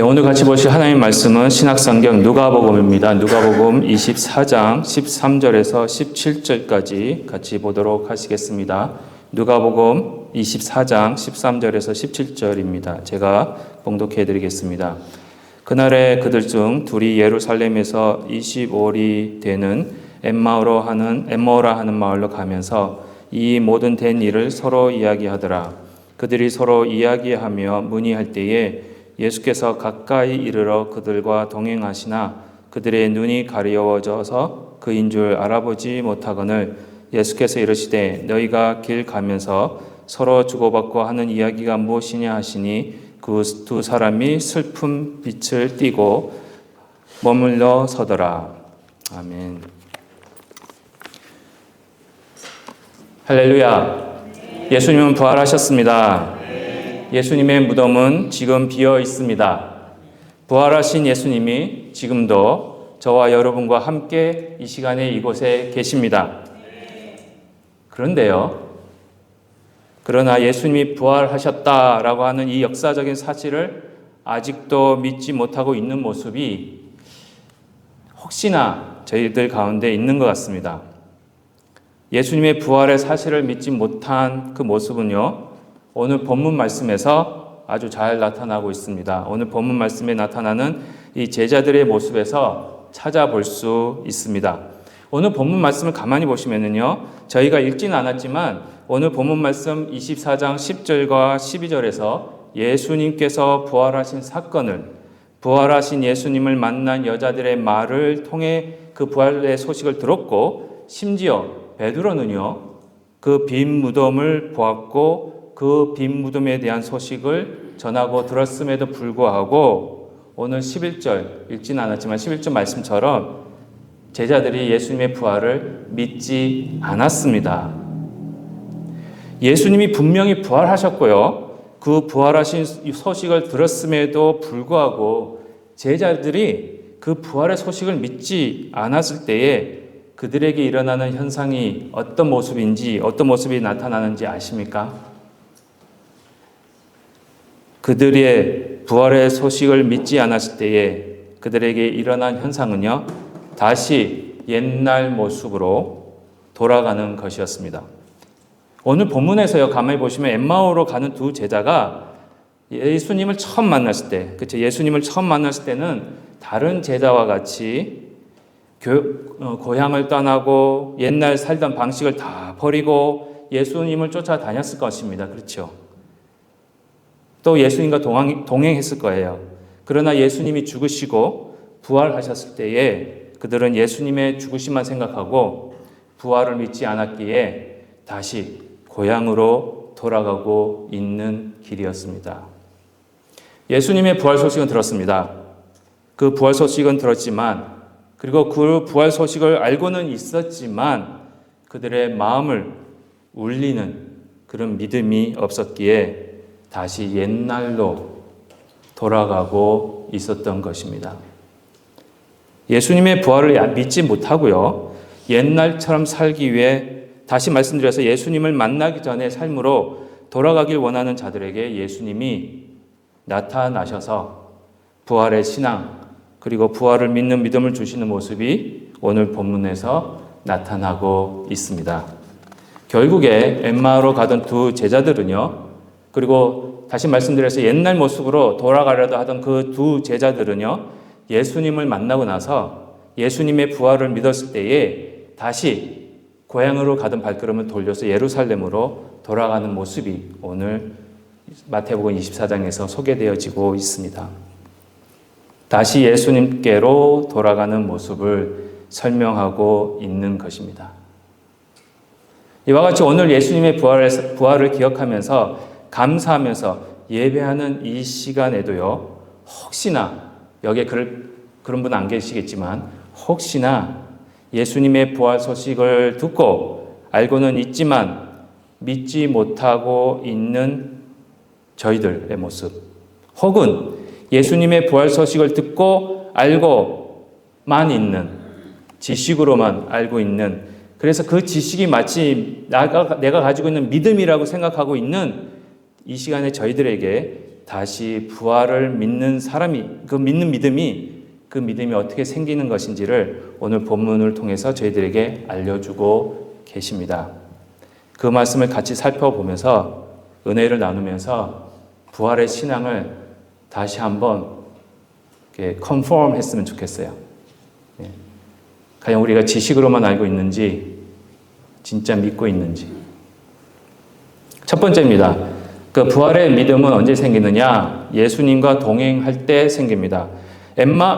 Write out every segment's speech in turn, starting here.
오늘 같이 보실 하나님 말씀은 신약성경 누가복음입니다. 누가복음 24장 13절에서 17절까지 같이 보도록 하시겠습니다. 누가복음 24장 13절에서 17절입니다. 제가 봉독해 드리겠습니다. 그날에 그들 중 둘이 예루살렘에서 25里 되는 엠마오라 하는 마을로 가면서 이 모든 된 일을 서로 이야기하더라. 그들이 서로 이야기하며 문의할 때에 예수께서 가까이 이르러 그들과 동행하시나 그들의 눈이 가려워져서 그인 줄 알아보지 못하거늘 예수께서 이르시되 너희가 길 가면서 서로 주고받고 하는 이야기가 무엇이냐 하시니 그 두 사람이 슬픈 빛을 띠고 머물러 서더라. 아멘. 할렐루야. 예수님은 부활하셨습니다. 예수님의 무덤은 지금 비어 있습니다. 부활하신 예수님이 지금도 저와 여러분과 함께 이 시간에 이곳에 계십니다. 그러나 예수님이 부활하셨다라고 하는 이 역사적인 사실을 아직도 믿지 못하고 있는 모습이 혹시나 저희들 가운데 있는 것 같습니다. 예수님의 부활의 사실을 믿지 못한 그 모습은요, 오늘 본문 말씀에서 아주 잘 나타나고 있습니다. 오늘 본문 말씀에 나타나는 이 제자들의 모습에서 찾아볼 수 있습니다. 오늘 본문 말씀을 가만히 보시면은요, 저희가 읽지는 않았지만 오늘 본문 말씀 24장 10절과 12절에서 예수님께서 부활하신 사건을, 부활하신 예수님을 만난 여자들의 말을 통해 그 부활의 소식을 들었고, 심지어 베드로는요, 그 빈 무덤을 보았고 그 빈 무덤에 대한 소식을 전하고 들었음에도 불구하고 오늘 11절 읽지는 않았지만 11절 말씀처럼 제자들이 예수님의 부활을 믿지 않았습니다. 예수님이 분명히 부활하셨고요. 그 부활하신 소식을 들었음에도 불구하고 제자들이 그 부활의 소식을 믿지 않았을 때에 그들에게 일어나는 현상이 어떤 모습인지, 어떤 모습이 나타나는지 아십니까? 그들의 부활의 소식을 믿지 않았을 때에 그들에게 일어난 현상은요, 다시 옛날 모습으로 돌아가는 것이었습니다. 오늘 본문에서요, 가만히 보시면 엠마오로 가는 두 제자가 예수님을 처음 만났을 때, 그렇죠? 예수님을 처음 만났을 때는 다른 제자와 같이 고향을 떠나고 옛날 살던 방식을 다 버리고 예수님을 쫓아다녔을 것입니다. 그렇죠? 또 예수님과 동행했을 거예요. 그러나 예수님이 죽으시고 부활하셨을 때에 그들은 예수님의 죽으심만 생각하고 부활을 믿지 않았기에 다시 고향으로 돌아가고 있는 길이었습니다. 예수님의 부활 소식은 들었습니다. 그 부활 소식은 들었지만, 그리고 그 부활 소식을 알고는 있었지만 그들의 마음을 울리는 그런 믿음이 없었기에 다시 옛날로 돌아가고 있었던 것입니다. 예수님의 부활을 믿지 못하고요, 옛날처럼 살기 위해 다시 말씀드려서 예수님을 만나기 전의 삶으로 돌아가길 원하는 자들에게 예수님이 나타나셔서 부활의 신앙, 그리고 부활을 믿는 믿음을 주시는 모습이 오늘 본문에서 나타나고 있습니다. 결국에 엠마오로 가던 두 제자들은요, 그리고 다시 말씀드려서 옛날 모습으로 돌아가려고 하던 그 두 제자들은요, 예수님을 만나고 나서 예수님의 부활을 믿었을 때에 다시 고향으로 가던 발걸음을 돌려서 예루살렘으로 돌아가는 모습이 오늘 마태복음 24장에서 소개되어지고 있습니다. 다시 예수님께로 돌아가는 모습을 설명하고 있는 것입니다. 이와 같이 오늘 예수님의 부활을 기억하면서 감사하면서 예배하는 이 시간에도요, 혹시나 여기에 그런 분 안 계시겠지만 혹시나 예수님의 부활 소식을 듣고 알고는 있지만 믿지 못하고 있는 저희들의 모습, 혹은 예수님의 부활 소식을 듣고 알고만 있는, 지식으로만 알고 있는, 그래서 그 지식이 마치 내가 가지고 있는 믿음이라고 생각하고 있는 이 시간에 저희들에게 다시 부활을 믿는 사람이, 그 믿음이 어떻게 생기는 것인지를 오늘 본문을 통해서 저희들에게 알려주고 계십니다. 그 말씀을 같이 살펴보면서 은혜를 나누면서 부활의 신앙을 다시 한번 컨폼 했으면 좋겠어요. 과연 우리가 지식으로만 알고 있는지 진짜 믿고 있는지. 첫 번째입니다. 그 부활의 믿음은 언제 생기느냐? 예수님과 동행할 때 생깁니다.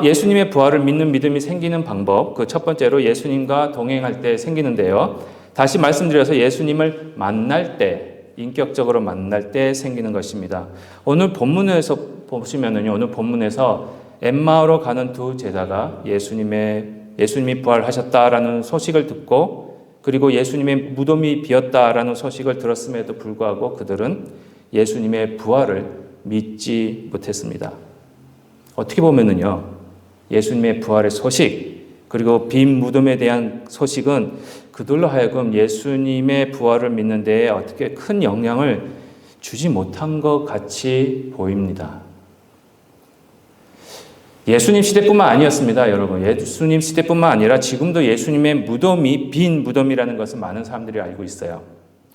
예수님의 부활을 믿는 믿음이 생기는 방법, 그 첫 번째로 예수님과 동행할 때 생기는데요. 다시 말씀드려서 예수님을 만날 때, 인격적으로 만날 때 생기는 것입니다. 오늘 본문에서 보시면은요, 오늘 본문에서 엠마오로 가는 두 제자가 예수님이 부활하셨다라는 소식을 듣고, 그리고 예수님의 무덤이 비었다라는 소식을 들었음에도 불구하고 그들은 예수님의 부활을 믿지 못했습니다. 어떻게 보면은요, 예수님의 부활의 소식, 그리고 빈 무덤에 대한 소식은 그들로 하여금 예수님의 부활을 믿는 데에 어떻게 큰 영향을 주지 못한 것 같이 보입니다. 예수님 시대뿐만 아니었습니다, 여러분. 예수님 시대뿐만 아니라 지금도 예수님의 무덤이 빈 무덤이라는 것은 많은 사람들이 알고 있어요.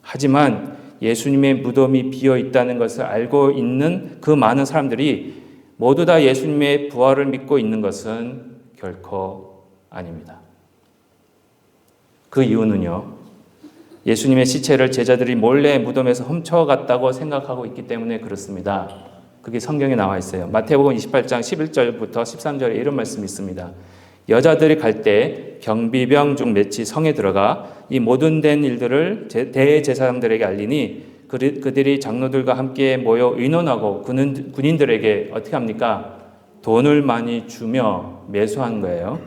하지만 예수님의 무덤이 비어 있다는 것을 알고 있는 그 많은 사람들이 모두 다 예수님의 부활을 믿고 있는 것은 결코 아닙니다. 그 이유는요, 예수님의 시체를 제자들이 몰래 무덤에서 훔쳐갔다고 생각하고 있기 때문에 그렇습니다. 그게 성경에 나와 있어요. 마태복음 28장 11절부터 13절에 이런 말씀이 있습니다. 여자들이 갈 때 경비병 중 몇이 성에 들어가 이 모든 된 일들을 대제사장들에게 알리니 그들이 장로들과 함께 모여 의논하고 군인들에게 어떻게 합니까? 돈을 많이 주며 매수한 거예요.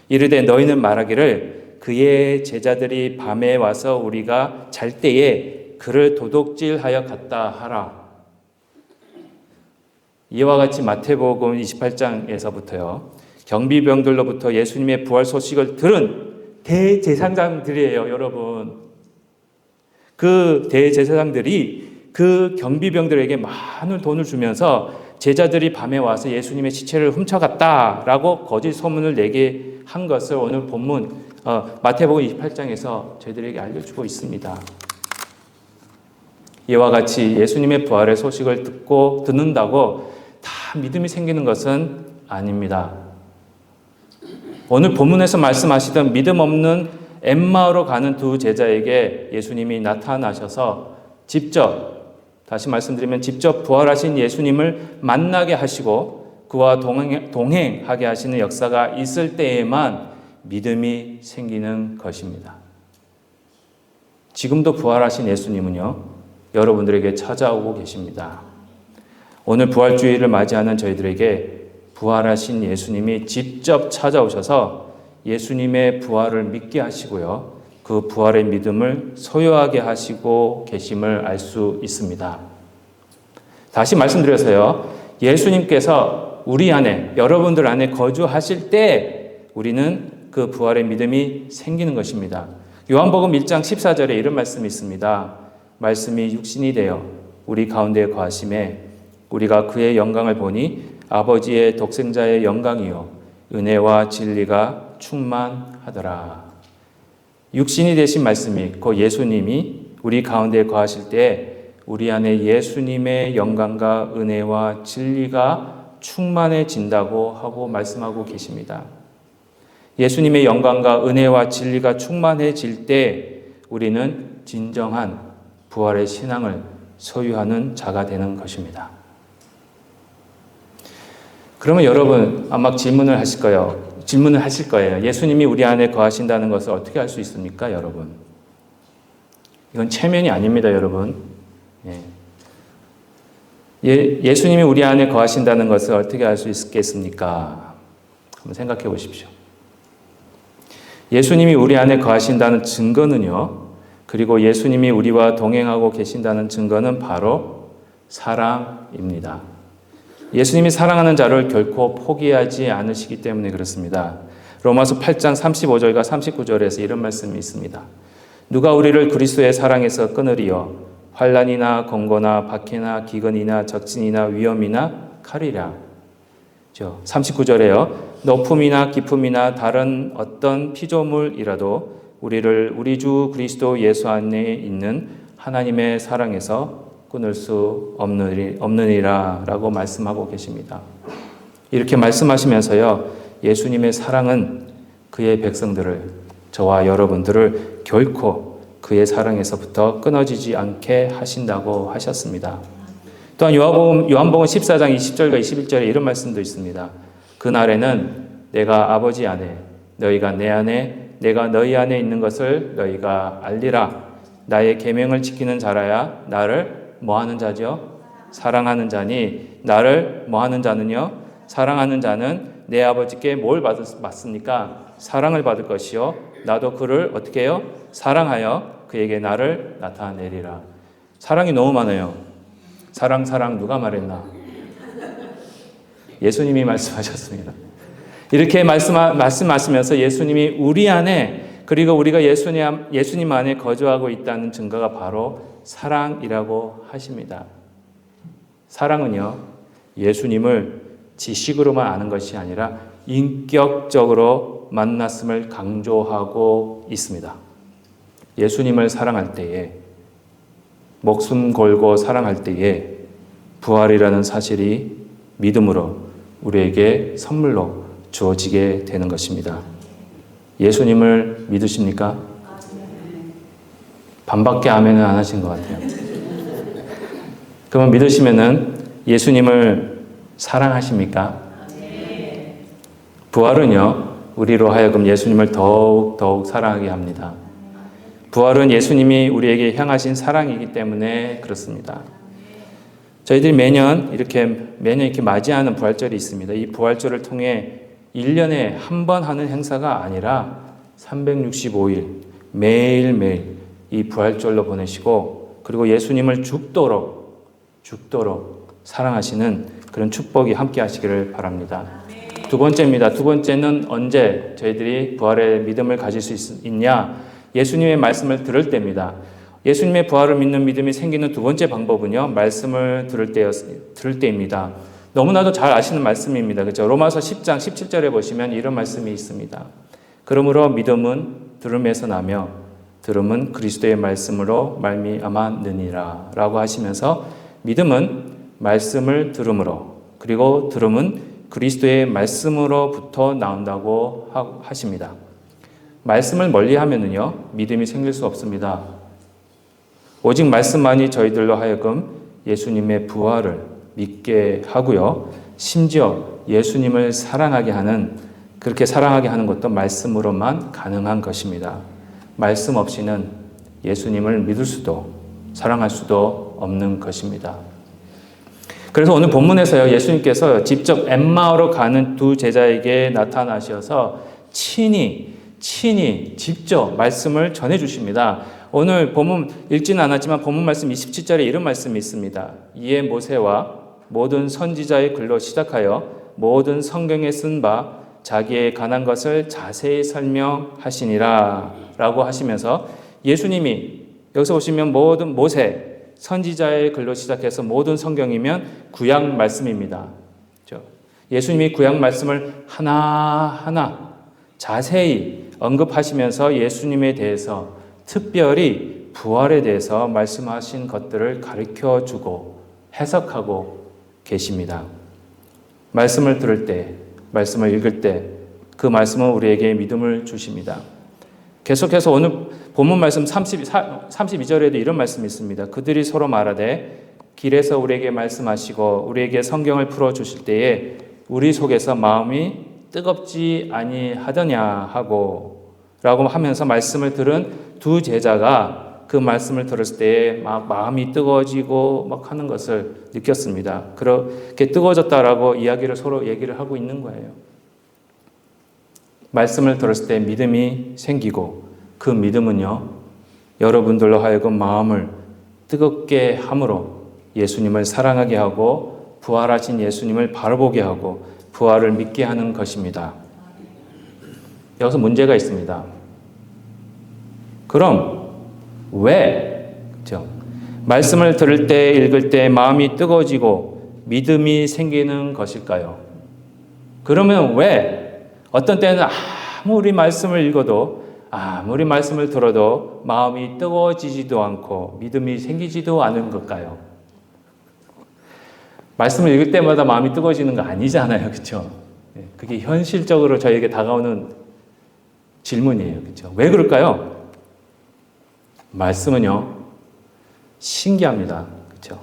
이르되 너희는 말하기를 그의 제자들이 밤에 와서 우리가 잘 때에 그를 도둑질하여 갔다 하라. 이와 같이 마태복음 28장에서부터요, 경비병들로부터 예수님의 부활 소식을 들은 대제사장들이에요, 여러분. 그 대제사장들이 그 경비병들에게 많은 돈을 주면서 제자들이 밤에 와서 예수님의 시체를 훔쳐갔다라고 거짓 소문을 내게 한 것을 오늘 본문 마태복음 28장에서 저희들에게 알려주고 있습니다. 이와 같이 예수님의 부활의 소식을 듣는다고 다 믿음이 생기는 것은 아닙니다. 오늘 본문에서 말씀하시던 믿음 없는 엠마오로 가는 두 제자에게 예수님이 나타나셔서 다시 말씀드리면 직접 부활하신 예수님을 만나게 하시고 그와 동행하게 하시는 역사가 있을 때에만 믿음이 생기는 것입니다. 지금도 부활하신 예수님은요, 여러분들에게 찾아오고 계십니다. 오늘 부활주의를 맞이하는 저희들에게 부활하신 예수님이 직접 찾아오셔서 예수님의 부활을 믿게 하시고요, 그 부활의 믿음을 소유하게 하시고 계심을 알 수 있습니다. 다시 말씀드려서요, 예수님께서 우리 안에, 여러분들 안에 거주하실 때 우리는 그 부활의 믿음이 생기는 것입니다. 요한복음 1장 14절에 이런 말씀이 있습니다. 말씀이 육신이 되어 우리 가운데 거하심에 우리가 그의 영광을 보니 아버지의 독생자의 영광이요 은혜와 진리가 충만하더라. 육신이 되신 말씀이 그 예수님이 우리 가운데 거하실 때 우리 안에 예수님의 영광과 은혜와 진리가 충만해진다고 하고 말씀하고 계십니다. 예수님의 영광과 은혜와 진리가 충만해질 때 우리는 진정한 부활의 신앙을 소유하는 자가 되는 것입니다. 그러면 여러분 아마 질문을 하실 거예요. 예수님이 우리 안에 거하신다는 것을 어떻게 알 수 있습니까, 여러분? 이건 체면이 아닙니다, 여러분. 예수님이 우리 안에 거하신다는 것을 어떻게 알 수 있겠습니까? 한번 생각해 보십시오. 예수님이 우리 안에 거하신다는 증거는요, 그리고 예수님이 우리와 동행하고 계신다는 증거는 바로 사랑입니다. 예수님이 사랑하는 자를 결코 포기하지 않으시기 때문에 그렇습니다. 로마서 8장 35절과 39절에서 이런 말씀이 있습니다. 누가 우리를 그리스도의 사랑에서 끊으리요? 환난이나 권고나 박해나 기근이나 적진이나 위험이나 칼이라. 39절에요. 높음이나 깊음이나 다른 어떤 피조물이라도 우리를 우리 주 그리스도 예수 안에 있는 하나님의 사랑에서 끊을 수 없느니라 라고 말씀하고 계십니다. 이렇게 말씀하시면서요, 예수님의 사랑은 그의 백성들을, 저와 여러분들을 결코 그의 사랑에서부터 끊어지지 않게 하신다고 하셨습니다. 또한 요한복음 14장 20절과 21절에 이런 말씀도 있습니다. 그날에는 내가 아버지 안에, 너희가 내 안에, 내가 너희 안에 있는 것을 너희가 알리라. 나의 계명을 지키는 자라야 나를 뭐하는 자죠? 사랑하는 자니, 나를 뭐하는 자는요? 사랑하는 자는 내 아버지께 뭘 받습니까? 사랑을 받을 것이요, 나도 그를 어떻게 해요? 사랑하여 그에게 나를 나타내리라. 사랑이 너무 많아요. 사랑 누가 말했나? 예수님이 말씀하셨습니다. 이렇게 말씀하시면서 예수님이 우리 안에, 그리고 우리가 예수님 안에 거주하고 있다는 증거가 바로 사랑이라고 하십니다. 사랑은요, 예수님을 지식으로만 아는 것이 아니라 인격적으로 만났음을 강조하고 있습니다. 예수님을 사랑할 때에, 목숨 걸고 사랑할 때에 부활이라는 사실이 믿음으로 우리에게 선물로 주어지게 되는 것입니다. 예수님을 믿으십니까? 반밖에 아멘은 안 하신 것 같아요. 그러면 믿으시면은 예수님을 사랑하십니까? 부활은요, 우리로 하여금 예수님을 더욱 사랑하게 합니다. 부활은 예수님이 우리에게 향하신 사랑이기 때문에 그렇습니다. 저희들이 매년 이렇게 맞이하는 부활절이 있습니다. 이 부활절을 통해 1년에 한 번 하는 행사가 아니라 365일 매일매일 이 부활절로 보내시고, 그리고 예수님을 죽도록 사랑하시는 그런 축복이 함께 하시기를 바랍니다. 두 번째입니다. 두 번째는 언제 저희들이 부활의 믿음을 가질 수 있냐? 예수님의 말씀을 들을 때입니다. 예수님의 부활을 믿는 믿음이 생기는 두 번째 방법은요, 말씀을 들을 때입니다. 너무나도 잘 아시는 말씀입니다. 그렇죠? 로마서 10장 17절에 보시면 이런 말씀이 있습니다. 그러므로 믿음은 들음에서 나며 들음은 그리스도의 말씀으로 말미암았느니라 라고 하시면서, 믿음은 말씀을 들음으로, 그리고 들음은 그리스도의 말씀으로부터 나온다고 하십니다. 말씀을 멀리하면은요, 믿음이 생길 수 없습니다. 오직 말씀만이 저희들로 하여금 예수님의 부활을 믿게 하고요, 심지어 예수님을 그렇게 사랑하게 하는 것도 말씀으로만 가능한 것입니다. 말씀 없이는 예수님을 믿을 수도 사랑할 수도 없는 것입니다. 그래서 오늘 본문에서요, 예수님께서 직접 엠마오로 가는 두 제자에게 나타나셔서 친히 직접 말씀을 전해 주십니다. 오늘 본문 읽지는 않았지만 본문 말씀 27절에 이런 말씀이 있습니다. 이에 모세와 모든 선지자의 글로 시작하여 모든 성경에 쓴 바 자기에 관한 것을 자세히 설명하시니라 라고 하시면서, 예수님이 여기서 보시면 모든 모세, 선지자의 글로 시작해서 모든 성경이면 구약 말씀입니다. 예수님이 구약 말씀을 하나하나 자세히 언급하시면서 예수님에 대해서, 특별히 부활에 대해서 말씀하신 것들을 가르쳐주고 해석하고 계십니다. 말씀을 들을 때, 말씀을 읽을 때 그 말씀은 우리에게 믿음을 주십니다. 계속해서 오늘 본문 말씀 32절에도 이런 말씀이 있습니다. 그들이 서로 말하되 길에서 우리에게 말씀하시고 우리에게 성경을 풀어주실 때에 우리 속에서 마음이 뜨겁지 아니하더냐 하고 라고 하면서 말씀을 들은 두 제자가 그 말씀을 들었을 때에 막 마음이 뜨거워지고 막 하는 것을 느꼈습니다. 그렇게 뜨거워졌다라고 서로 얘기를 하고 있는 거예요. 말씀을 들었을 때 믿음이 생기고, 그 믿음은요, 여러분들로 하여금 마음을 뜨겁게 함으로 예수님을 사랑하게 하고 부활하신 예수님을 바라보게 하고 부활을 믿게 하는 것입니다. 여기서 문제가 있습니다. 그럼 왜 말씀을 들을 때, 읽을 때 마음이 뜨거워지고 믿음이 생기는 것일까요? 그러면 왜 어떤 때는 아무리 말씀을 읽어도 아무리 말씀을 들어도 마음이 뜨거워지지도 않고 믿음이 생기지도 않은 걸까요? 말씀을 읽을 때마다 마음이 뜨거워지는 거 아니잖아요. 그렇죠? 그게 현실적으로 저에게 다가오는 질문이에요. 그렇죠? 왜 그럴까요? 말씀은요, 신기합니다. 그렇죠?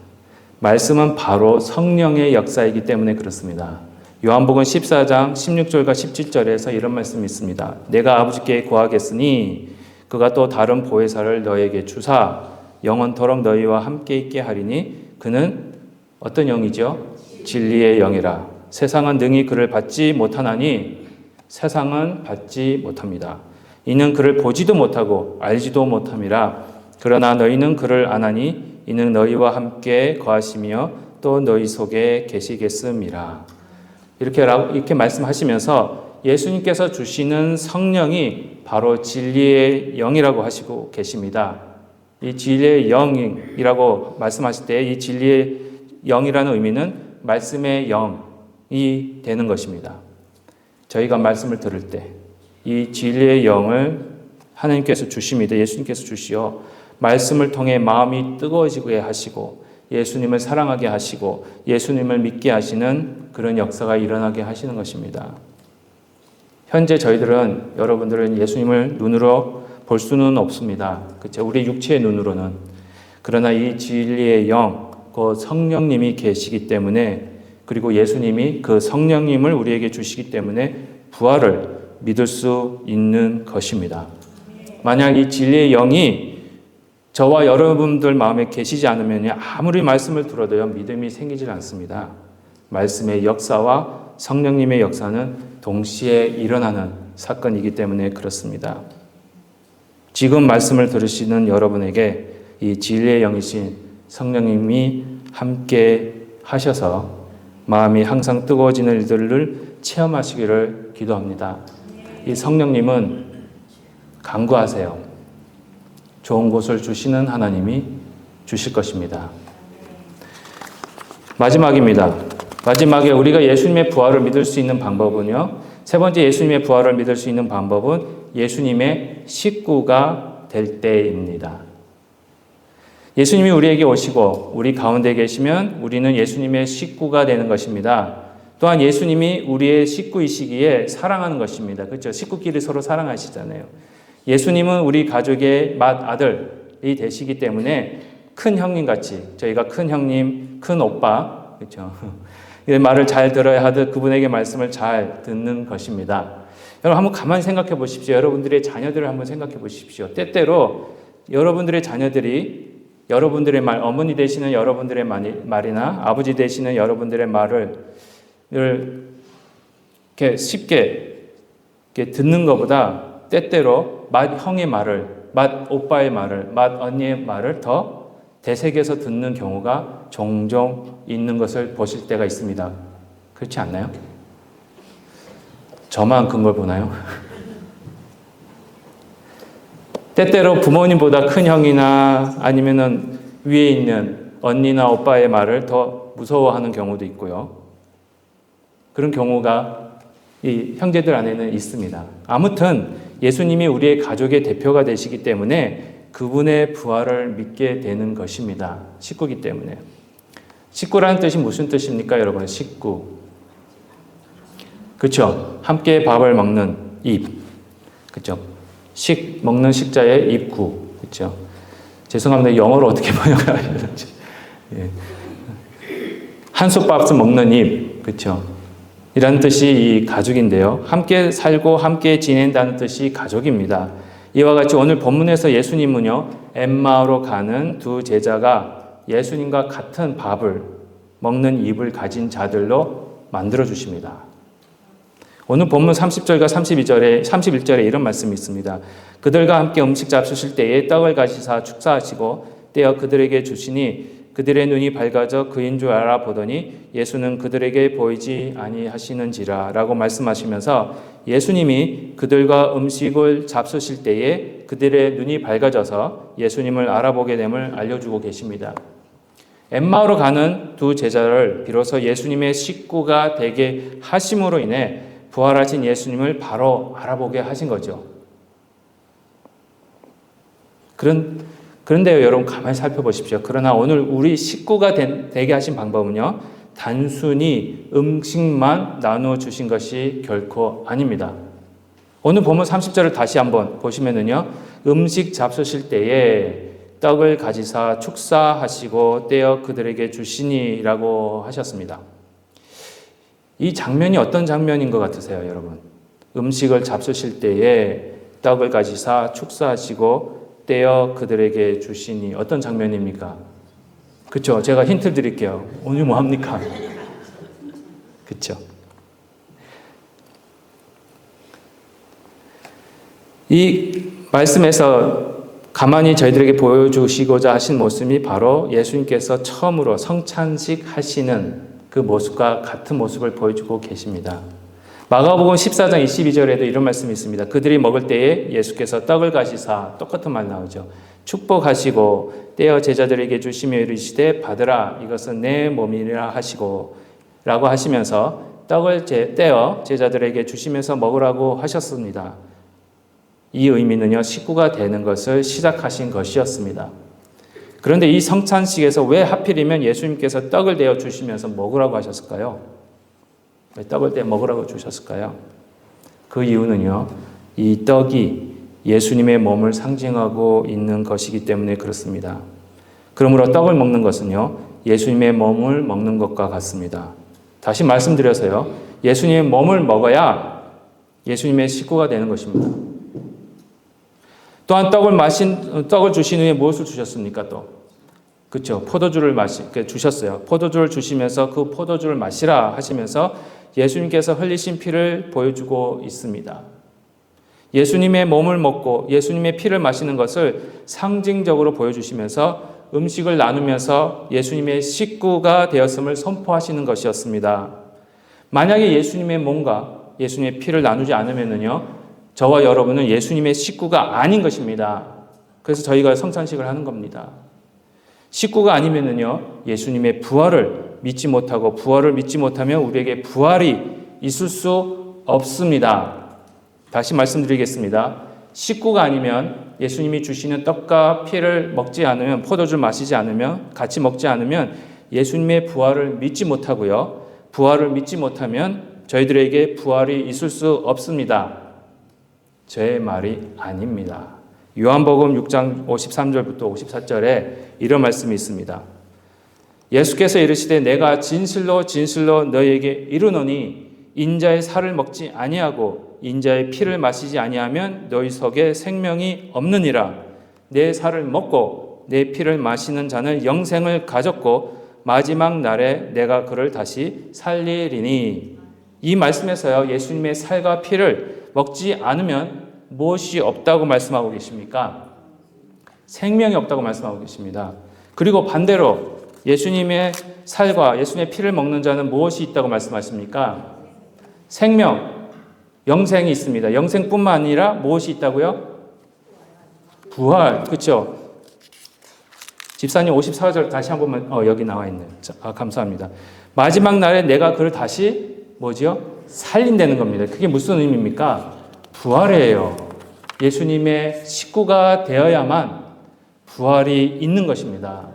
말씀은 바로 성령의 역사이기 때문에 그렇습니다. 요한복음 14장 16절과 17절에서 이런 말씀이 있습니다. 내가 아버지께 구하겠으니 그가 또 다른 보혜사를 너에게 주사 영원토록 너희와 함께 있게 하리니 그는 어떤 영이죠? 진리의 영이라. 세상은 능히 그를 받지 못하나니 세상은 받지 못합니다. 이는 그를 보지도 못하고 알지도 못함이라. 그러나 너희는 그를 아나니 이는 너희와 함께 거하시며 또 너희 속에 계시겠음이라. 이렇게 말씀하시면서 예수님께서 주시는 성령이 바로 진리의 영이라고 하시고 계십니다. 이 진리의 영이라고 말씀하실 때 이 진리의 영이라는 의미는 말씀의 영이 되는 것입니다. 저희가 말씀을 들을 때 이 진리의 영을 하나님께서 주십니다. 예수님께서 주시어 말씀을 통해 마음이 뜨거워지게 하시고 예수님을 사랑하게 하시고 예수님을 믿게 하시는 그런 역사가 일어나게 하시는 것입니다. 현재 저희들은 여러분들은 예수님을 눈으로 볼 수는 없습니다. 그렇죠? 우리 육체의 눈으로는. 그러나 이 진리의 영, 그 성령님이 계시기 때문에 그리고 예수님이 그 성령님을 우리에게 주시기 때문에 부활을 믿을 수 있는 것입니다. 만약 이 진리의 영이 저와 여러분들 마음에 계시지 않으면 아무리 말씀을 들어도요 믿음이 생기질 않습니다. 말씀의 역사와 성령님의 역사는 동시에 일어나는 사건이기 때문에 그렇습니다. 지금 말씀을 들으시는 여러분에게 이 진리의 영이신 성령님이 함께 하셔서 마음이 항상 뜨거워지는 일들을 체험하시기를 기도합니다. 이 성령님은 간구하세요. 좋은 곳을 주시는 하나님이 주실 것입니다. 마지막입니다. 마지막에 우리가 예수님의 부활을 믿을 수 있는 방법은요. 세 번째 예수님의 부활을 믿을 수 있는 방법은 예수님의 식구가 될 때입니다. 예수님이 우리에게 오시고 우리 가운데 계시면 우리는 예수님의 식구가 되는 것입니다. 또한 예수님이 우리의 식구이시기에 사랑하는 것입니다. 그렇죠? 식구끼리 서로 사랑하시잖아요. 예수님은 우리 가족의 맏아들이 되시기 때문에 큰 형님같이 저희가 큰 형님, 큰 오빠 그렇죠? 말을 잘 들어야 하듯 그분에게 말씀을 잘 듣는 것입니다. 여러분 한번 가만히 생각해 보십시오. 여러분들의 자녀들을 한번 생각해 보십시오. 때때로 여러분들의 자녀들이 여러분들의 말, 어머니 되시는 여러분들의 말이나 아버지 되시는 여러분들의 말을 이렇게 쉽게 이렇게 듣는 것보다 때때로 맏 형의 말을, 맏 오빠의 말을, 맏 언니의 말을 더 되새겨서 듣는 경우가 종종 있는 것을 보실 때가 있습니다. 그렇지 않나요? 저만 그런 걸 보나요? 때때로 부모님보다 큰 형이나 아니면은 위에 있는 언니나 오빠의 말을 더 무서워하는 경우도 있고요. 그런 경우가 이 형제들 안에는 있습니다. 아무튼 예수님이 우리의 가족의 대표가 되시기 때문에 그분의 부활을 믿게 되는 것입니다. 식구이기 때문에. 식구라는 뜻이 무슨 뜻입니까, 여러분? 식구. 그렇죠? 함께 밥을 먹는 입. 그렇죠? 먹는 식자의 입구. 그렇죠? 죄송합니다. 영어로 어떻게 번역해야 되는지. 예. 한솥밥을 먹는 입. 그렇죠? 이라는 뜻이 이 가족인데요. 함께 살고 함께 지낸다는 뜻이 가족입니다. 이와 같이 오늘 본문에서 예수님은요, 엠마오로 가는 두 제자가 예수님과 같은 밥을 먹는 입을 가진 자들로 만들어 주십니다. 오늘 본문 30절과 31절에 이런 말씀이 있습니다. 그들과 함께 음식 잡수실 때에 떡을 가지사 축사하시고 떼어 그들에게 주시니 그들의 눈이 밝아져 그인 줄 알아보더니 예수는 그들에게 보이지 아니하시는지라 라고 말씀하시면서 예수님이 그들과 음식을 잡수실 때에 그들의 눈이 밝아져서 예수님을 알아보게 됨을 알려주고 계십니다. 엠마오로 가는 두 제자를 비로소 예수님의 식구가 되게 하심으로 인해 부활하신 예수님을 바로 알아보게 하신 거죠. 그런데요, 여러분 가만히 살펴보십시오. 그러나 오늘 우리 식구가 되게 하신 방법은요, 단순히 음식만 나눠주신 것이 결코 아닙니다. 오늘 본문 30절을 다시 한번 보시면은요, 음식 잡수실 때에 떡을 가지사 축사하시고 떼어 그들에게 주시니라고 하셨습니다. 이 장면이 어떤 장면인 것 같으세요, 여러분? 음식을 잡수실 때에 떡을 가지사 축사하시고 떼어 그들에게 주시니 어떤 장면입니까? 그렇죠? 제가 힌트 드릴게요. 오늘 뭐 합니까? 그렇죠? 이 말씀에서 가만히 저희들에게 보여주시고자 하신 모습이 바로 예수님께서 처음으로 성찬식 하시는 그 모습과 같은 모습을 보여주고 계십니다. 마가복음 14장 22절에도 이런 말씀이 있습니다. 그들이 먹을 때에 예수께서 떡을 가시사, 똑같은 말 나오죠. 축복하시고 떼어 제자들에게 주시며 이르시되 받으라, 이것은 내 몸이라 하시고 라고 하시면서 떡을 떼어 제자들에게 주시면서 먹으라고 하셨습니다. 이 의미는요, 식구가 되는 것을 시작하신 것이었습니다. 그런데 이 성찬식에서 왜 하필이면 예수님께서 떡을 떼어 주시면서 먹으라고 하셨을까요? 왜 떡을 떼어 먹으라고 주셨을까요? 그 이유는요, 이 떡이 예수님의 몸을 상징하고 있는 것이기 때문에 그렇습니다. 그러므로 떡을 먹는 것은요, 예수님의 몸을 먹는 것과 같습니다. 다시 말씀드려서요, 예수님의 몸을 먹어야 예수님의 식구가 되는 것입니다. 또한 떡을 주신 후에 무엇을 주셨습니까? 또 그렇죠. 포도주를 주셨어요. 포도주를 주시면서 그 포도주를 마시라 하시면서 예수님께서 흘리신 피를 보여주고 있습니다. 예수님의 몸을 먹고 예수님의 피를 마시는 것을 상징적으로 보여주시면서 음식을 나누면서 예수님의 식구가 되었음을 선포하시는 것이었습니다. 만약에 예수님의 몸과 예수님의 피를 나누지 않으면요, 저와 여러분은 예수님의 식구가 아닌 것입니다. 그래서 저희가 성찬식을 하는 겁니다. 식구가 아니면은요, 예수님의 부활을 믿지 못하고 부활을 믿지 못하면 우리에게 부활이 있을 수 없습니다. 다시 말씀드리겠습니다. 식구가 아니면 예수님이 주시는 떡과 피를 먹지 않으면, 포도주를 마시지 않으면, 같이 먹지 않으면 예수님의 부활을 믿지 못하고요. 부활을 믿지 못하면 저희들에게 부활이 있을 수 없습니다. 제 말이 아닙니다. 요한복음 6장 53절부터 54절에 이런 말씀이 있습니다. 예수께서 이르시되 내가 진실로 진실로 너희에게 이르노니 인자의 살을 먹지 아니하고 인자의 피를 마시지 아니하면 너희 속에 생명이 없느니라. 내 살을 먹고 내 피를 마시는 자는 영생을 가졌고 마지막 날에 내가 그를 다시 살리리니. 이 말씀에서요, 예수님의 살과 피를 먹지 않으면 무엇이 없다고 말씀하고 계십니까? 생명이 없다고 말씀하고 계십니다. 그리고 반대로 예수님의 살과 예수님의 피를 먹는 자는 무엇이 있다고 말씀하십니까? 생명, 영생이 있습니다. 영생뿐만 아니라 무엇이 있다고요? 부활, 그렇죠? 집사님 54절 다시 한 번만, 여기 나와 있네요. 감사합니다. 마지막 날에 내가 그를 다시 살린다는 겁니다. 그게 무슨 의미입니까? 부활이에요. 예수님의 식구가 되어야만 부활이 있는 것입니다.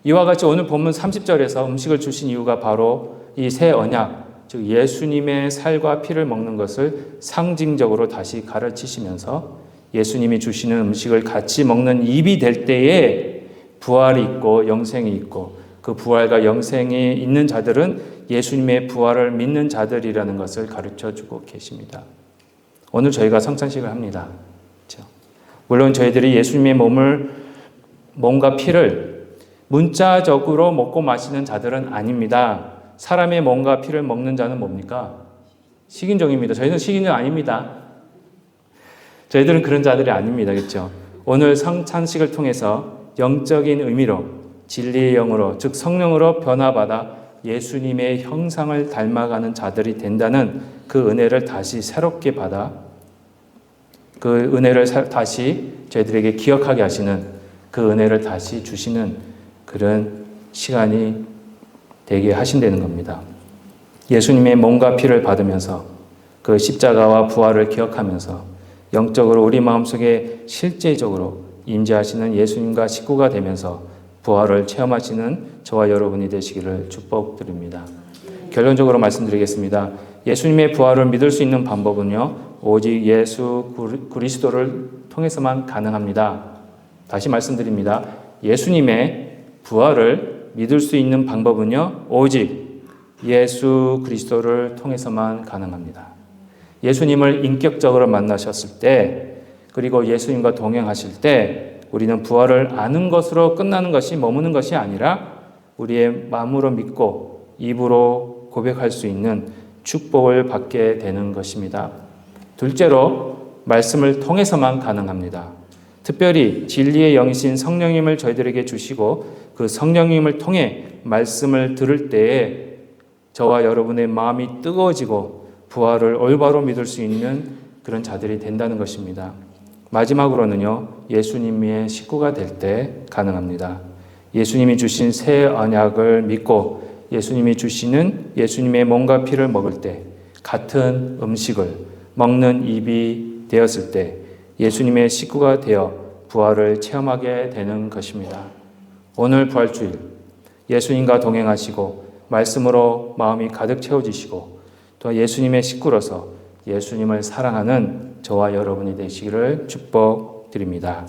이와 같이 오늘 본문 30절에서 음식을 주신 이유가 바로 이 새 언약, 즉 예수님의 살과 피를 먹는 것을 상징적으로 다시 가르치시면서 예수님이 주시는 음식을 같이 먹는 입이 될 때에 부활이 있고 영생이 있고 그 부활과 영생이 있는 자들은 예수님의 부활을 믿는 자들이라는 것을 가르쳐주고 계십니다. 오늘 저희가 성찬식을 합니다. 그렇죠? 물론 저희들이 예수님의 몸과 피를 문자적으로 먹고 마시는 자들은 아닙니다. 사람의 몸과 피를 먹는 자는 뭡니까? 식인종입니다. 저희는 식인종 아닙니다. 저희들은 그런 자들이 아닙니다. 그렇죠? 오늘 성찬식을 통해서 영적인 의미로 진리의 영으로 즉 성령으로 변화받아 예수님의 형상을 닮아가는 자들이 된다는 그 은혜를 다시 새롭게 받아 그 은혜를 다시 저희들에게 기억하게 하시는, 그 은혜를 다시 주시는 그런 시간이 되게 하신다는 겁니다. 예수님의 몸과 피를 받으면서 그 십자가와 부활을 기억하면서 영적으로 우리 마음속에 실제적으로 임재하시는 예수님과 식구가 되면서 부활을 체험하시는 저와 여러분이 되시기를 축복드립니다. 결론적으로 말씀드리겠습니다. 예수님의 부활을 믿을 수 있는 방법은요, 오직 예수 그리스도를 통해서만 가능합니다. 다시 말씀드립니다. 예수님의 부활을 믿을 수 있는 방법은요, 오직 예수 그리스도를 통해서만 가능합니다. 예수님을 인격적으로 만나셨을 때, 그리고 예수님과 동행하실 때 우리는 부활을 아는 것으로 끝나는 것이, 머무는 것이 아니라 우리의 마음으로 믿고 입으로 고백할 수 있는 축복을 받게 되는 것입니다. 둘째로, 말씀을 통해서만 가능합니다. 특별히 진리의 영이신 성령님을 저희들에게 주시고 그 성령님을 통해 말씀을 들을 때에 저와 여러분의 마음이 뜨거워지고 부활을 올바로 믿을 수 있는 그런 자들이 된다는 것입니다. 마지막으로는요, 예수님의 식구가 될 때 가능합니다. 예수님이 주신 새 언약을 믿고 예수님이 주시는 예수님의 몸과 피를 먹을 때, 같은 음식을 먹는 입이 되었을 때 예수님의 식구가 되어 부활을 체험하게 되는 것입니다. 오늘 부활주일 예수님과 동행하시고 말씀으로 마음이 가득 채워지시고 또 예수님의 식구로서 예수님을 사랑하는 저와 여러분이 되시기를 축복드립니다.